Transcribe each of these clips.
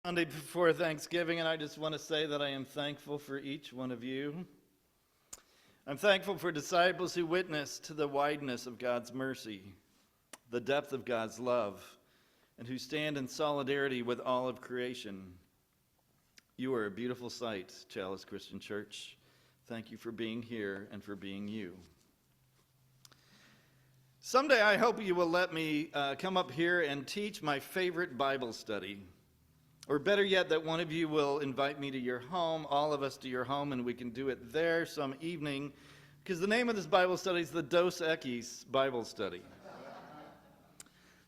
Sunday before Thanksgiving, and I just want to say that I am thankful for each one of you. I'm thankful for disciples who witness to the wideness of God's mercy, the depth of God's love, and who stand in solidarity with all of creation. You are a beautiful sight, Chalice Christian Church. Thank you for being here and for being you. Someday I hope you will let me come up here and teach my favorite Bible study. Or better yet, that one of you will invite me to your home, all of us to your home, and we can do it there some evening, because the name of this Bible study is the Dos Equis Bible Study.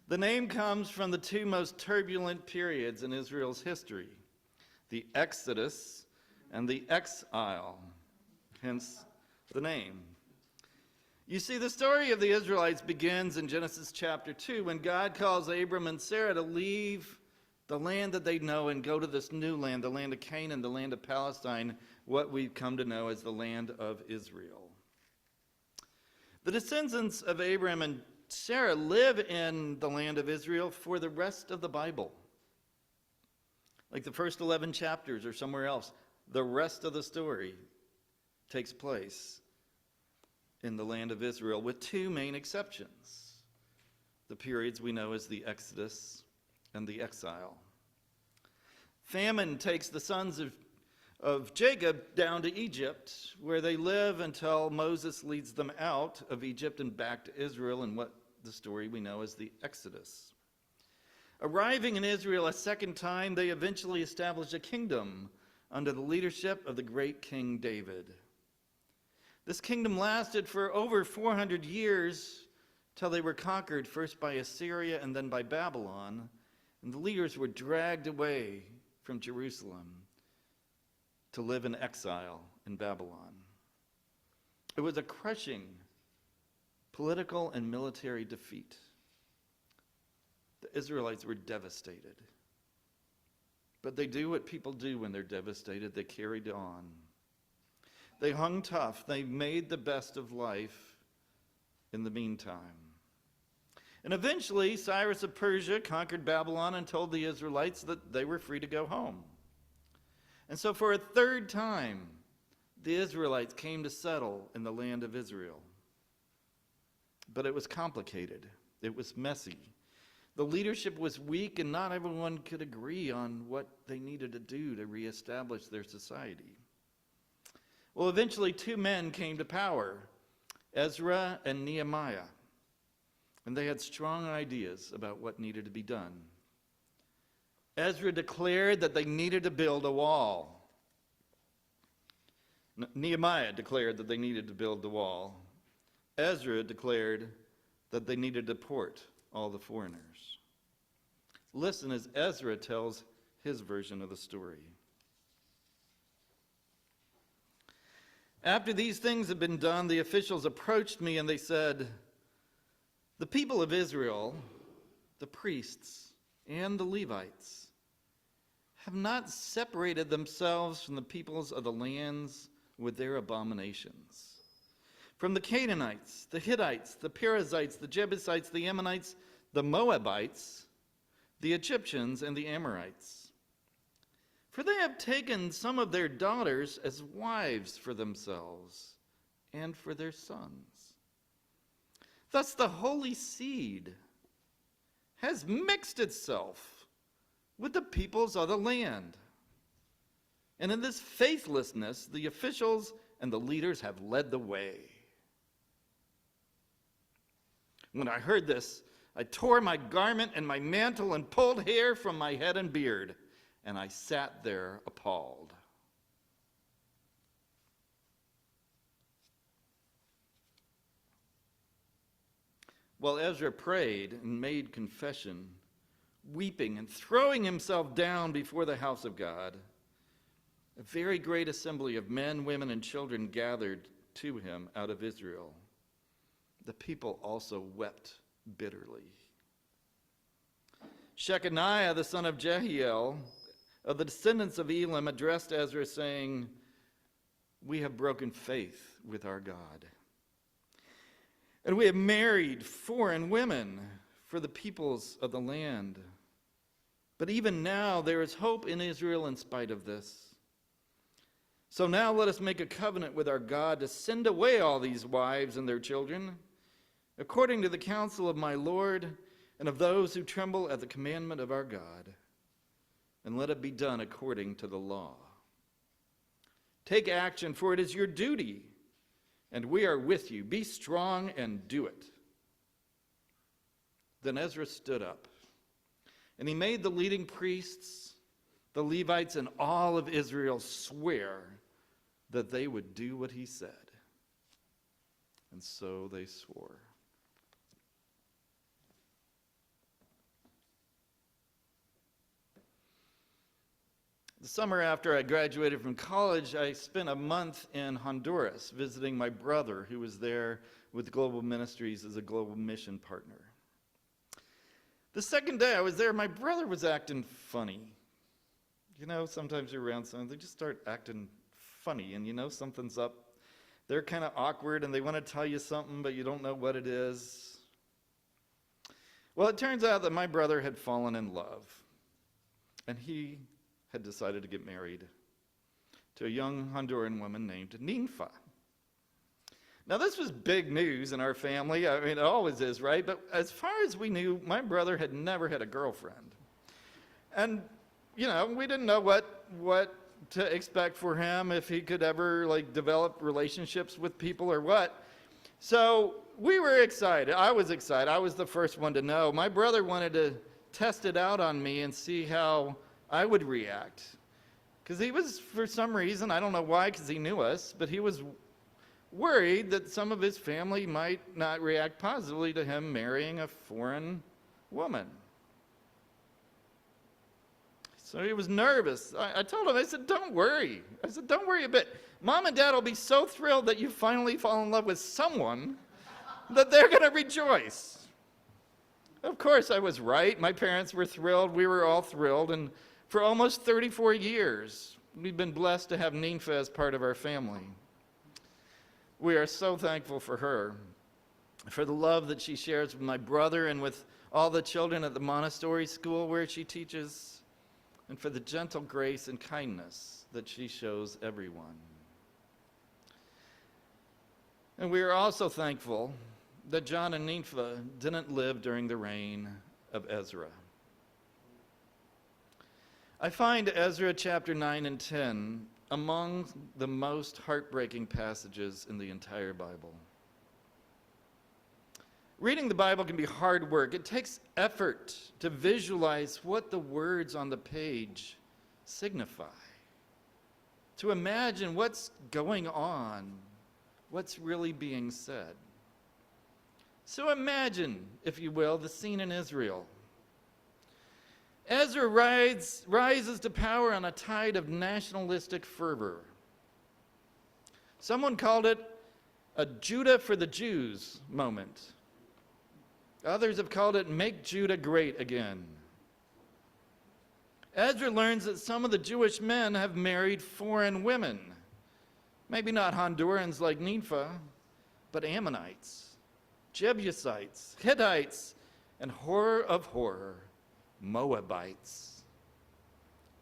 The name comes from the two most turbulent periods in Israel's history, the Exodus and the exile, hence the name. You see, the story of the Israelites begins in Genesis chapter 2 when God calls Abram and Sarah to leave the land that they know and go to this new land, the land of Canaan, the land of Palestine, what we've come to know as the land of Israel. The descendants of Abram and Sarah live in the land of Israel for the rest of the Bible. Like the first 11 chapters or somewhere else, the rest of the story takes place in the land of Israel with two main exceptions. The periods we know as the Exodus and the exile. Famine takes the sons of Jacob down to Egypt, where they live until Moses leads them out of Egypt and back to Israel in what the story we know as the Exodus. Arriving in Israel a second time, they eventually establish a kingdom under the leadership of the great King David. This kingdom lasted for over 400 years till they were conquered first by Assyria and then by Babylon. And the leaders were dragged away from Jerusalem to live in exile in Babylon. It was a crushing political and military defeat. The Israelites were devastated. But they do what people do when they're devastated. They carried on. They hung tough. They made the best of life in the meantime. And eventually, Cyrus of Persia conquered Babylon and told the Israelites that they were free to go home. And so for a third time, the Israelites came to settle in the land of Israel. But it was complicated. It was messy. The leadership was weak, and not everyone could agree on what they needed to do to reestablish their society. Well, eventually, two men came to power, Ezra and Nehemiah. And they had strong ideas about what needed to be done. Ezra declared that they needed to build a wall. Nehemiah declared that they needed to build the wall. Ezra declared that they needed to deport all the foreigners. Listen as Ezra tells his version of the story. After these things had been done, the officials approached me and they said, "The people of Israel, the priests and the Levites, have not separated themselves from the peoples of the lands with their abominations. From the Canaanites, the Hittites, the Perizzites, the Jebusites, the Ammonites, the Moabites, the Egyptians, and the Amorites. For they have taken some of their daughters as wives for themselves and for their sons. Thus the holy seed has mixed itself with the peoples of the land. And in this faithlessness, the officials and the leaders have led the way." When I heard this, I tore my garment and my mantle and pulled hair from my head and beard, and I sat there appalled. While Ezra prayed and made confession, weeping and throwing himself down before the house of God, a very great assembly of men, women, and children gathered to him out of Israel. The people also wept bitterly. Shechaniah, the son of Jehiel, of the descendants of Elam, addressed Ezra, saying, "We have broken faith with our God. And we have married foreign women for the peoples of the land. But even now there is hope in Israel in spite of this. So now let us make a covenant with our God to send away all these wives and their children, according to the counsel of my Lord and of those who tremble at the commandment of our God, and let it be done according to the law. Take action, for it is your duty, and we are with you. Be strong and do it." Then Ezra stood up, and he made the leading priests, the Levites, and all of Israel swear that they would do what he said. And so they swore. The summer after I graduated from college, I spent a month in Honduras visiting my brother, who was there with Global Ministries as a global mission partner. The second day I was there, my brother was acting funny. You know, sometimes you're around someone, they just start acting funny, and you know something's up. They're kind of awkward, and they want to tell you something, but you don't know what it is. Well, it turns out that my brother had fallen in love, and he had decided to get married to a young Honduran woman named Ninfa. Now, this was big news in our family. I mean, it always is, right? But as far as we knew, my brother had never had a girlfriend. And, you know, we didn't know what to expect for him, if he could ever, like, develop relationships with people or what. So we were excited. I was excited. I was the first one to know. My brother wanted to test it out on me and see how I would react. Because he was, for some reason, I don't know why, because he knew us, but he was worried that some of his family might not react positively to him marrying a foreign woman. So he was nervous. I told him, I said, don't worry. I said, don't worry a bit. Mom and Dad will be so thrilled that you finally fall in love with someone that they're going to rejoice. Of course, I was right. My parents were thrilled. We were all thrilled. And for almost 34 years, we've been blessed to have Ninfa as part of our family. We are so thankful for her, for the love that she shares with my brother and with all the children at the Montessori school where she teaches, and for the gentle grace and kindness that she shows everyone. And we are also thankful that John and Ninfa didn't live during the reign of Ezra. I find Ezra chapter 9 and 10 among the most heartbreaking passages in the entire Bible. Reading the Bible can be hard work. It takes effort to visualize what the words on the page signify, to imagine what's going on, what's really being said. So imagine, if you will, the scene in Israel. Ezra rises to power on a tide of nationalistic fervor. Someone called it a Judah for the Jews moment. Others have called it Make Judah Great Again. Ezra learns that some of the Jewish men have married foreign women. Maybe not Hondurans like Ninfa, but Ammonites, Jebusites, Hittites, and horror of horror, Moabites.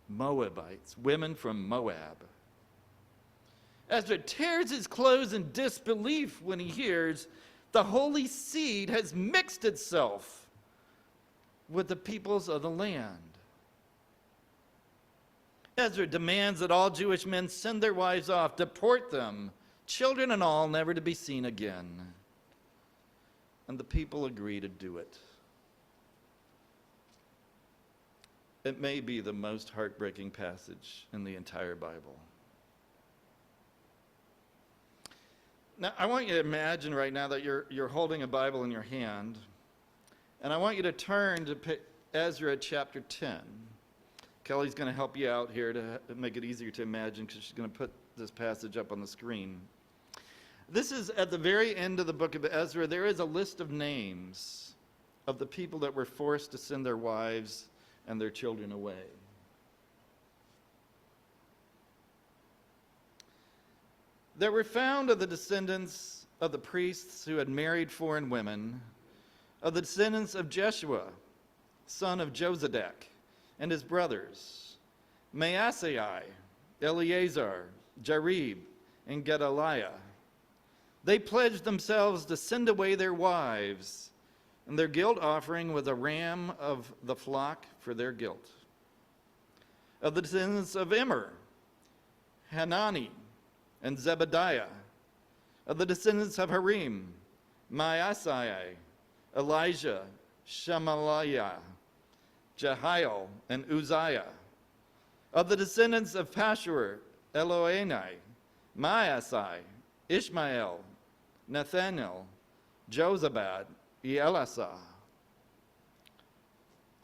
Moabites, women from Moab. Ezra tears his clothes in disbelief when he hears the holy seed has mixed itself with the peoples of the land. Ezra demands that all Jewish men send their wives off, deport them, children and all, never to be seen again. And the people agree to do it. It may be the most heartbreaking passage in the entire Bible. Now, I want you to imagine right now that you're holding a Bible in your hand, and I want you to turn to Ezra chapter 10. Kelly's going to help you out here to make it easier to imagine, because she's going to put this passage up on the screen. This is at the very end of the book of Ezra. There is a list of names of the people that were forced to send their wives and their children away. There were found of the descendants of the priests who had married foreign women, of the descendants of Jeshua, son of Jozadak, and his brothers, Maasai, Eleazar, Jarib, and Gedaliah. They pledged themselves to send away their wives, and their guilt offering was a ram of the flock for their guilt. Of the descendants of Immer, Hanani, and Zebediah. Of the descendants of Harim, Maasai, Elijah, Shemaliah, Jehiel, and Uzziah. Of the descendants of Pashur, Eloenai, Maasai, Ishmael, Nathanael, Jozabad, Elisah.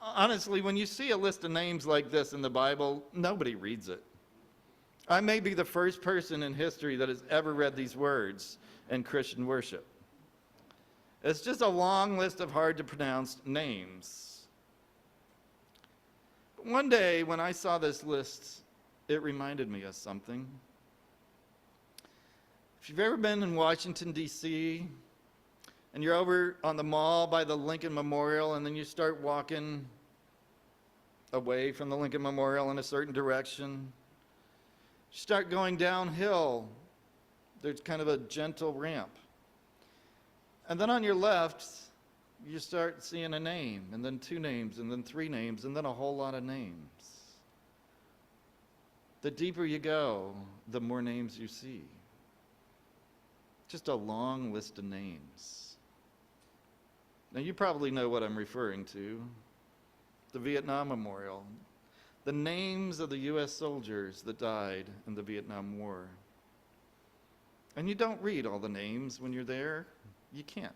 Honestly, when you see a list of names like this in the Bible, nobody reads it. I may be the first person in history that has ever read these words in Christian worship. It's just a long list of hard to pronounce names. But one day when I saw this list, it reminded me of something. If you've ever been in Washington, D.C., and you're over on the mall by the Lincoln Memorial, and then you start walking away from the Lincoln Memorial in a certain direction, you start going downhill. There's kind of a gentle ramp. And then on your left, you start seeing a name, and then two names, and then three names, and then a whole lot of names. The deeper you go, the more names you see. Just a long list of names. Now, you probably know what I'm referring to. The Vietnam Memorial. The names of the U.S. soldiers that died in the Vietnam War. And you don't read all the names when you're there. You can't.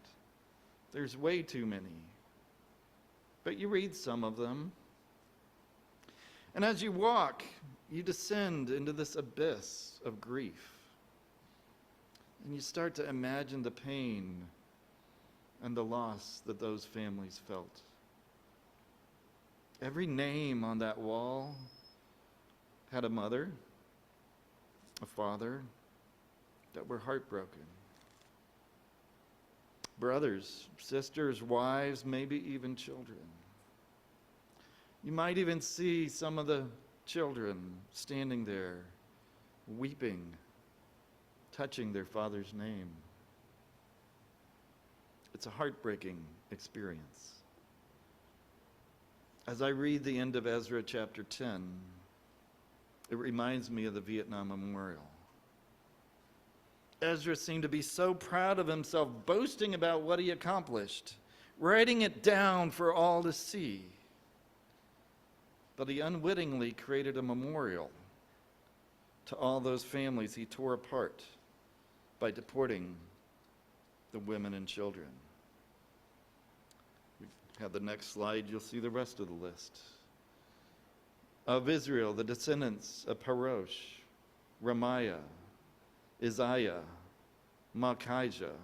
There's way too many. But you read some of them. And as you walk, you descend into this abyss of grief. And you start to imagine the pain and the loss that those families felt. Every name on that wall had a mother, a father, that were heartbroken. Brothers, sisters, wives, maybe even children. You might even see some of the children standing there, weeping, touching their father's name. It's a heartbreaking experience. As I read the end of Ezra chapter 10, it reminds me of the Vietnam Memorial. Ezra seemed to be so proud of himself, boasting about what he accomplished, writing it down for all to see. But he unwittingly created a memorial to all those families he tore apart by deporting the women and children. We have the next slide, you'll see the rest of the list. Of Israel, the descendants of Parosh, Ramiah, Isaiah, Malchijah,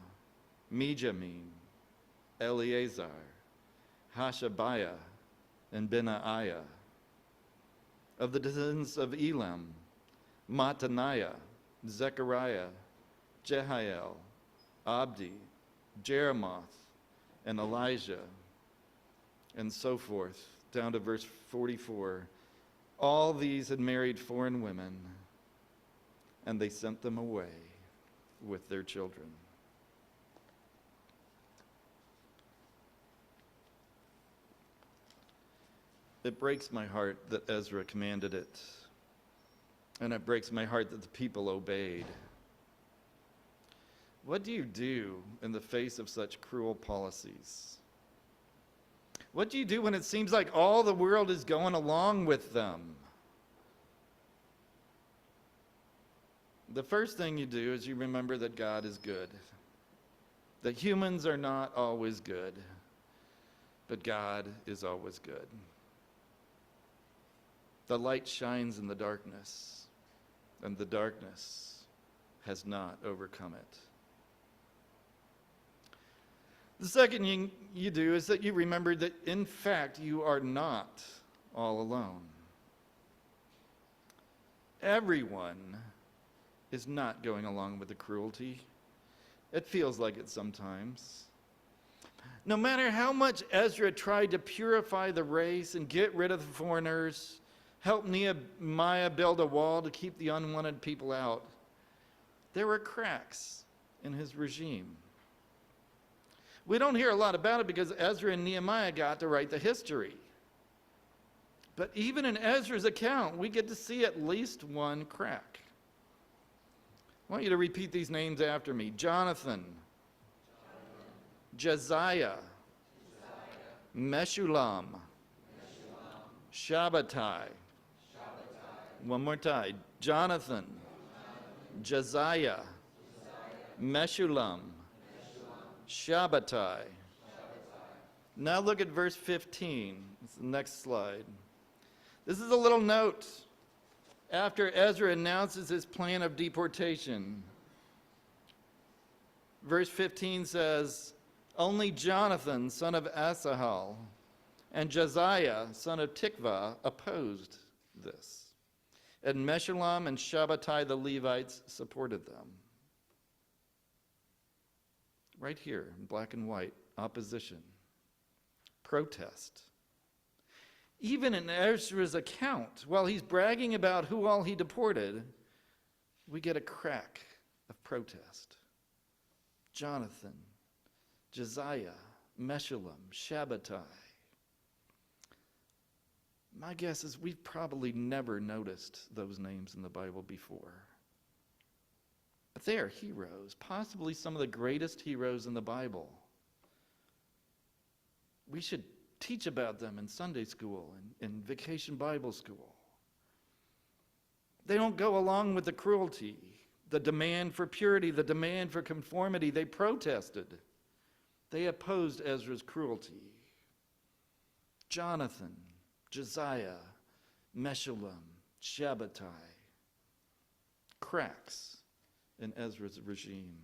Mijamin, Eleazar, Hashabiah, and Benaiah. Of the descendants of Elam, Mattaniah, Zechariah, Jehiel, Abdi, Jeremoth, and Elijah, and so forth, down to verse 44. All these had married foreign women, and they sent them away with their children. It breaks my heart that Ezra commanded it, and it breaks my heart that the people obeyed. What do you do in the face of such cruel policies? What do you do when it seems like all the world is going along with them? The first thing you do is you remember that God is good, that humans are not always good, but God is always good. The light shines in the darkness, and the darkness has not overcome it. The second thing you do is that you remember that, in fact, you are not all alone. Everyone is not going along with the cruelty. It feels like it sometimes. No matter how much Ezra tried to purify the race and get rid of the foreigners, help Nehemiah build a wall to keep the unwanted people out, there were cracks in his regime. We don't hear a lot about it because Ezra and Nehemiah got to write the history. But even in Ezra's account, we get to see at least one crack. I want you to repeat these names after me. Jonathan, Josiah, Meshullam, Shabbatai. One more time. Jonathan, Josiah, Meshullam, Shabbatai. Now look at verse 15. It's the next slide. This is a little note after Ezra announces his plan of deportation. Verse 15 says, only Jonathan, son of Asahel, and Josiah, son of Tikvah, opposed this. And Meshullam and Shabbatai the Levites supported them. Right here, in black and white, opposition, protest. Even in Ezra's account, while he's bragging about who all he deported, we get a crack of protest. Jonathan, Josiah, Meshullam, Shabbatai. My guess is we've probably never noticed those names in the Bible before. But they are heroes, possibly some of the greatest heroes in the Bible. We should teach about them in Sunday school and in vacation Bible school. They don't go along with the cruelty, the demand for purity, the demand for conformity. They protested. They opposed Ezra's cruelty. Jonathan, Josiah, Meshullam, Shabbatai. Cracks in Ezra's regime.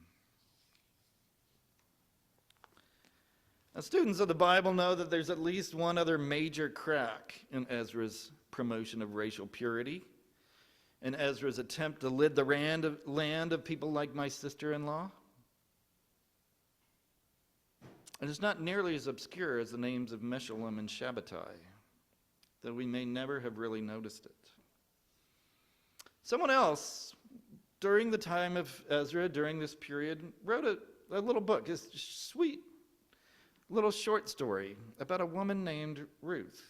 Now, students of the Bible know that there's at least one other major crack in Ezra's promotion of racial purity, in Ezra's attempt to rid the land of people like my sister-in-law. And it's not nearly as obscure as the names of Meshullam and Shabbatai, that we may never have really noticed it. Someone else, during the time of Ezra, during this period, wrote a little book, a sweet little short story about a woman named Ruth.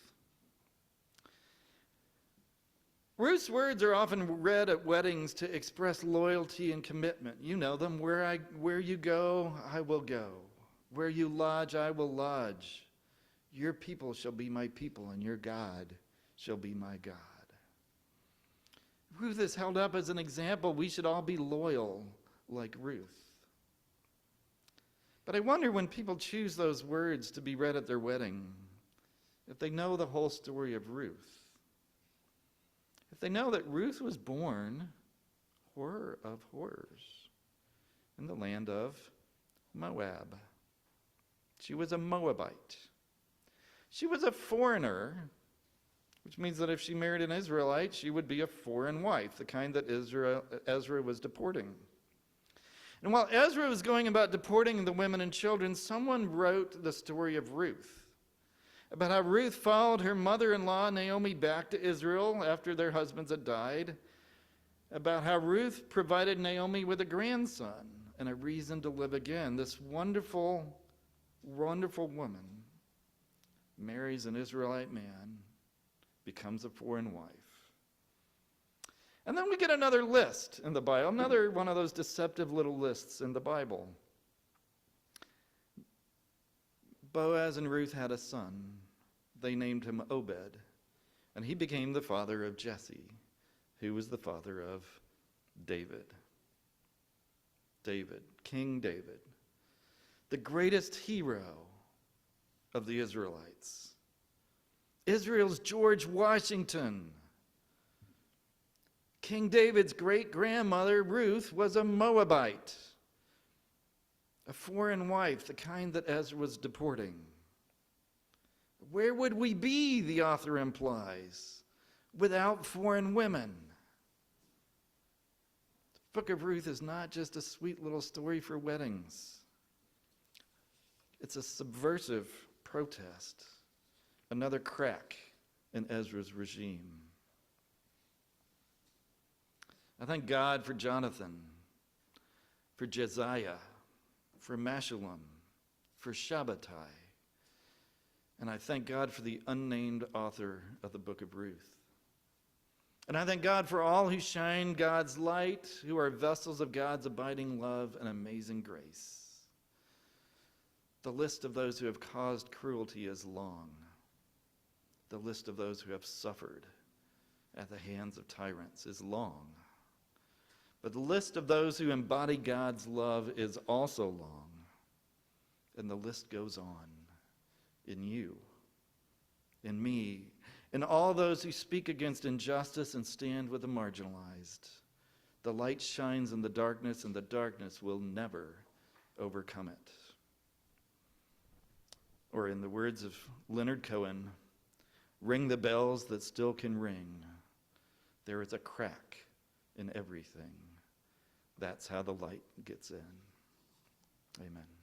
Ruth's words are often read at weddings to express loyalty and commitment. You know them. Where you go, I will go. Where you lodge, I will lodge. Your people shall be my people, and your God shall be my God. Ruth is held up as an example. We should all be loyal like Ruth. But I wonder when people choose those words to be read at their wedding, if they know the whole story of Ruth. If they know that Ruth was born, horror of horrors, in the land of Moab. She was a Moabite. She was a foreigner, which means that if she married an Israelite, she would be a foreign wife, the kind that Ezra was deporting. And while Ezra was going about deporting the women and children, someone wrote the story of Ruth, about how Ruth followed her mother-in-law Naomi back to Israel after their husbands had died, about how Ruth provided Naomi with a grandson and a reason to live again. This wonderful, wonderful woman marries an Israelite man, becomes a foreign wife. And then we get another list in the Bible, another one of those deceptive little lists in the Bible. Boaz and Ruth had a son. They named him Obed, and he became the father of Jesse, who was the father of David. King David, the greatest hero of the Israelites. Israel's George Washington. King David's great-grandmother, Ruth, was a Moabite, a foreign wife, the kind that Ezra was deporting. Where would we be, the author implies, without foreign women? The book of Ruth is not just a sweet little story for weddings. It's a subversive protest, another crack in Ezra's regime. I thank God for Jonathan, for Josiah, for Meshullam, for Shabbatai, and I thank God for the unnamed author of the book of Ruth. And I thank God for all who shine God's light, who are vessels of God's abiding love and amazing grace. The list of those who have caused cruelty is long. The list of those who have suffered at the hands of tyrants is long. But the list of those who embody God's love is also long. And the list goes on in you, in me, in all those who speak against injustice and stand with the marginalized. The light shines in the darkness, and the darkness will never overcome it. Or in the words of Leonard Cohen, ring the bells that still can ring. There is a crack in everything. That's how the light gets in. Amen.